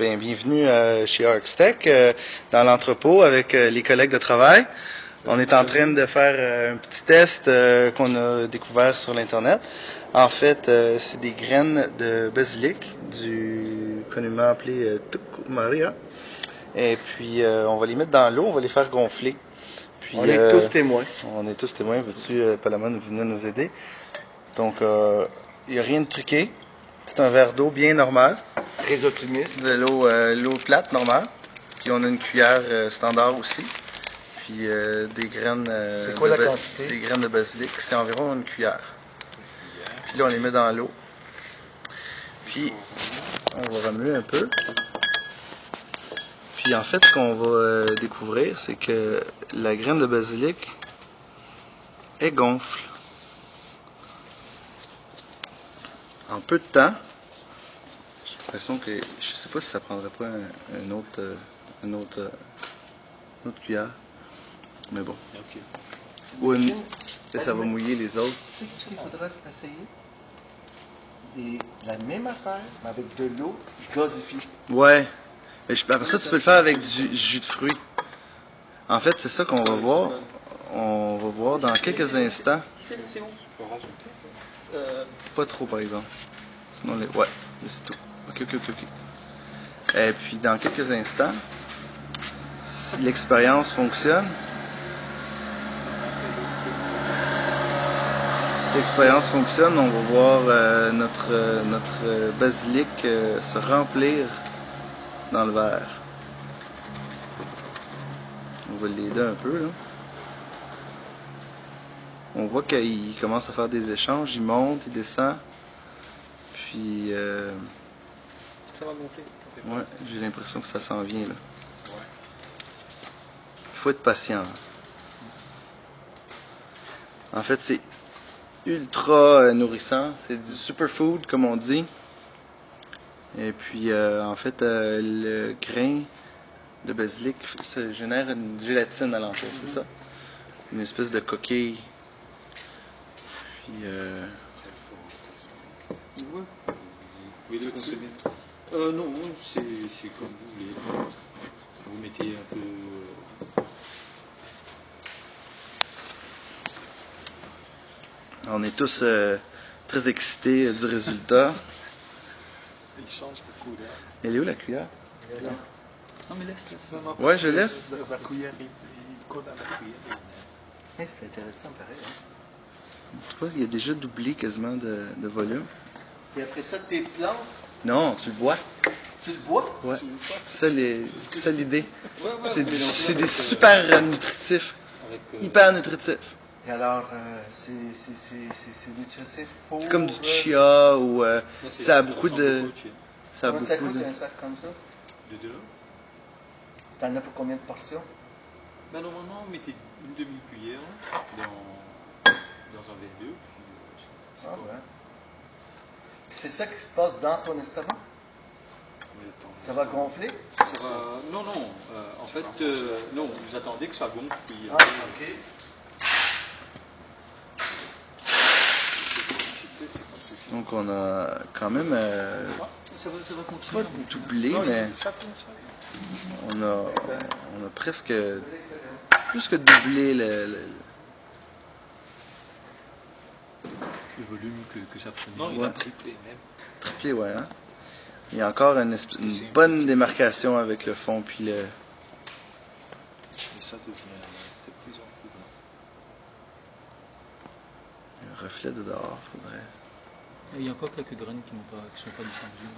Ben, bienvenue chez ArxTech, dans l'entrepôt avec les collègues de travail. On est en train de faire un petit test qu'on a découvert sur l'Internet. En fait, c'est des graines de basilic, communément appelé tucumaria. Et puis, on va les mettre dans l'eau, on va les faire gonfler. Puis, on est tous témoins. On est tous témoins. Veux-tu, Palomon, venir nous aider? Donc, il n'y a rien de truqué. C'est un verre d'eau bien normal. Très optimiste. De l'eau plate, normale. Puis on a une cuillère standard aussi. Puis des graines... c'est quoi la quantité? Des graines de basilic. C'est environ une cuillère. Puis là, on les met dans l'eau. Puis, on va remuer un peu. Puis en fait, ce qu'on va découvrir, c'est que la graine de basilic, elle gonfle. En peu de temps. J'ai l'impression que, je sais pas si ça prendrait pas une autre cuillère. Mais bon. Okay. Ou ça va mouiller les autres. C'est ce qu'il faudrait essayer. La même affaire, mais avec de l'eau gazéfiée. Ouais. Mais après ça, tu peux le faire avec du jus de fruits. En fait, c'est ça qu'on va voir. On va voir dans quelques instants. C'est bon. Pas trop, par exemple. Sinon, ouais, c'est tout. Ok. Et puis, dans quelques instants, si l'expérience fonctionne, on va voir notre basilic se remplir dans le verre. On va l'aider un peu, là. On voit qu'il commence à faire des échanges, il monte, il descend. Puis, ça va gonfler. Ouais, j'ai l'impression que ça s'en vient, là. Il faut être patient. En fait, c'est ultra nourrissant. C'est du superfood, comme on dit. Et puis, en fait, le grain de basilic ça génère une gélatine alentour, c'est ça? Une espèce de coquille. Puis, Vous voulez le consommer? Non, c'est comme vous voulez. Vous mettez un peu... On est tous très excités du résultat. Il change de couleur. Elle est où la cuillère? Elle est là. Non, mais laisse. Non, ouais, je laisse. La cuillère, il colle à la cuillère. C'est intéressant, pareil. Hein? Tu vois, il a déjà doublé quasiment de volume. Et après ça, tes plantes. Non, tu le bois. Tu le bois? Ouais. C'est ça l'idée. Ouais, c'est des super nutritifs. Hyper nutritifs. Et alors, c'est nutritif pour... C'est comme du chia ou... ça a beaucoup de... Ça coûte un sac comme ça? De deux. T'en as pour combien de portions? Ben, normalement, vous mettez une demi-cuillère dans un verre d'eau. Ah ouais. C'est ça qui se passe dans ton estomac? Ça va gonfler? Non. En fait, non, vous attendez que ça gonfle. Puis, ah, ok. Donc on a quand même ça va pas doublé, mais on a presque plus que doublé le volume que ça prenait. Non, il a triplé même. Triplé, ouais. Hein? Il y a encore une bonne démarcation avec le fond puis le... Et ça devient de plus en plus grand. Un reflet de dehors, faudrait... Il y a encore quelques graines qui sont pas descendues.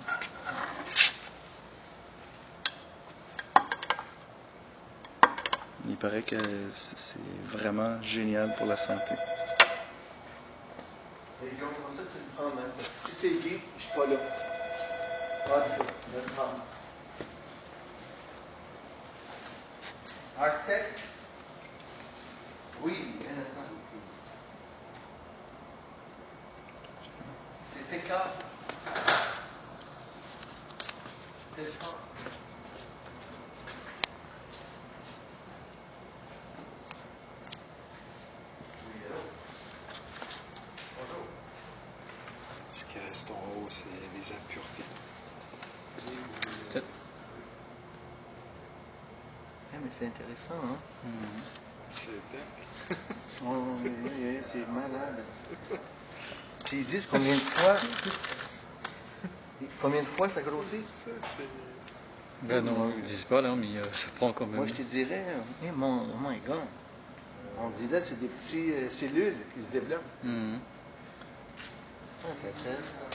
Il paraît que c'est vraiment génial pour la santé. Et donc, ça, tu le prends même. Si c'est gay, je suis pas là. Ah, je vais le prendre. ArxTech? Oui, un instant. C'est écart. Qu'est-ce qu'on... Ce qui reste en haut, c'est les impuretés. mais c'est intéressant, hein? C'est dingue. C'est malade. Puis ils disent combien de fois ça grossit? Ben non, ils disent pas là, mais ça prend quand même. Moi, je te dirais, oh my God. On dit là, c'est des petites cellules qui se développent. Ah, c'est intéressant.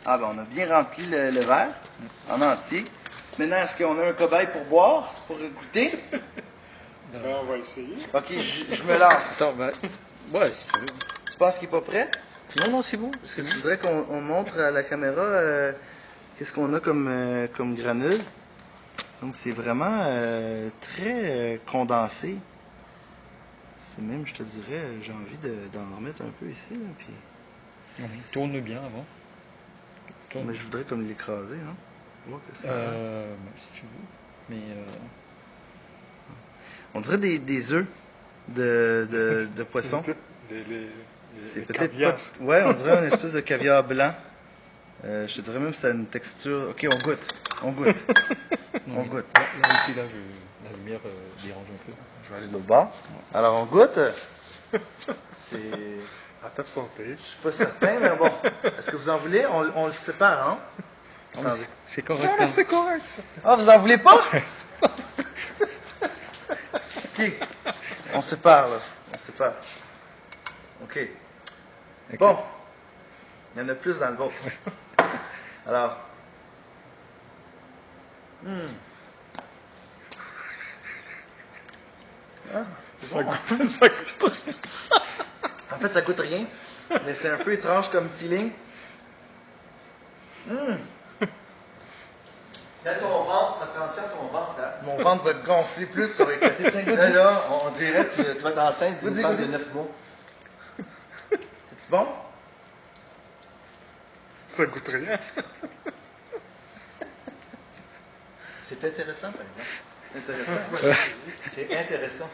Ah ben on a bien rempli le verre en entier. Maintenant, est-ce qu'on a un cobaye pour boire, pour goûter? Ben, on va essayer. Ok, je me lance. Attends, ben, ouais, si tu veux. Tu penses qu'il n'est pas prêt? Non, c'est bon. Parce que je voudrais qu'on montre à la caméra qu'est-ce qu'on a comme granule. Donc c'est vraiment très condensé. C'est même, je te dirais, j'ai envie d'en remettre un peu ici. Là, puis... Tourne bien avant. Mais je voudrais comme l'écraser, hein. Voir que ça si tu veux. Mais on dirait des œufs de poisson. C'est peut-être pas. Ouais, on dirait une espèce de caviar blanc. Je te dirais même que ça a une texture. Ok, on goûte. On goûte. On goûte. Là, ici, la lumière dérange un peu. Je vais aller de l'autre bord. Alors, on goûte. C'est. À ta santé. Je suis pas certain, mais bon. Est-ce que vous en voulez? On le sépare, hein? C'est correct. Ah, c'est correct. Ah, vous en voulez pas? Ok. On sépare, là. On sépare. Ok. Bon. Il y en a plus dans le vôtre. Alors. Ah, Ça bon. goûte, ça goûte. En fait, ça coûte rien, mais c'est un peu étrange comme feeling. Là, ton ventre, attention à ton ventre, là. Mon ventre va gonfler plus, ça va éclater. Tiens, goûte. Là, on dirait que tu vas être enceinte d'une Goûte-y, phase de goûte-y. 9 mois. C'est-tu bon? Ça goûte rien. C'est intéressant, par exemple. Intéressant. C'est intéressant.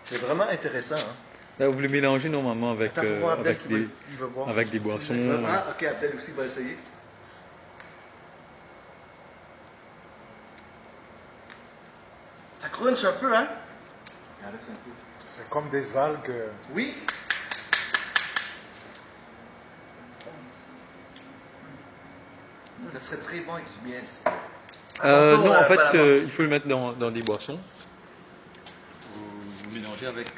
C'est vraiment intéressant, hein. Là, vous le mélangez normalement avec, Attends, faut voir Abdel qui des, il va boire. avec des boissons. Ah, ok, Abdel aussi va essayer. Ça crunch un peu, hein? Arrête un peu. C'est comme des algues. Oui. Ça serait très bon avec du miel, ça. Tantôt, Non, en fait, pas la il faut le mettre dans des boissons. Vous mélangez avec.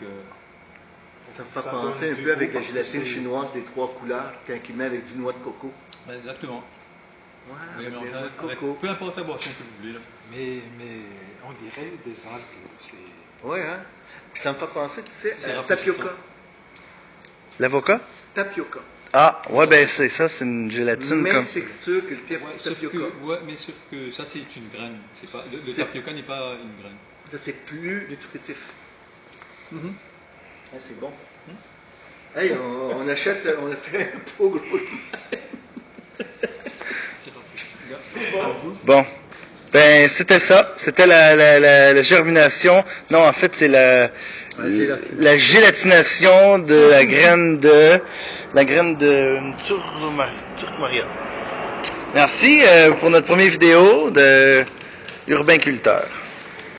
Ça me fait penser un peu avec la gélatine chinoise des 3 couleurs, quand ils met avec du noix de coco. Exactement. Ouais, Vous avec mélangez des noix de avec coco. peu importe la boisson que vous voulez. Là. Mais on dirait des algues. C'est... Ouais, hein. Puis ça me fait penser, tu sais, C'est à rafraîchissant. tapioca. L'avocat? Tapioca. Ah, ouais, ben c'est ça, c'est une gélatine Même comme. texture que le tapioca. Mais sauf que ça, c'est une graine. C'est pas, le tapioca n'est pas une graine. Ça, c'est plus nutritif. Mm-hmm. Ah, c'est bon. Hey, on achète, on a fait un pot gros. Bon. Ben, c'était ça. C'était la germination. Non, en fait, c'est la gélatination de la graine de Turc-Maria. Merci pour notre première vidéo de Urbain Culteur.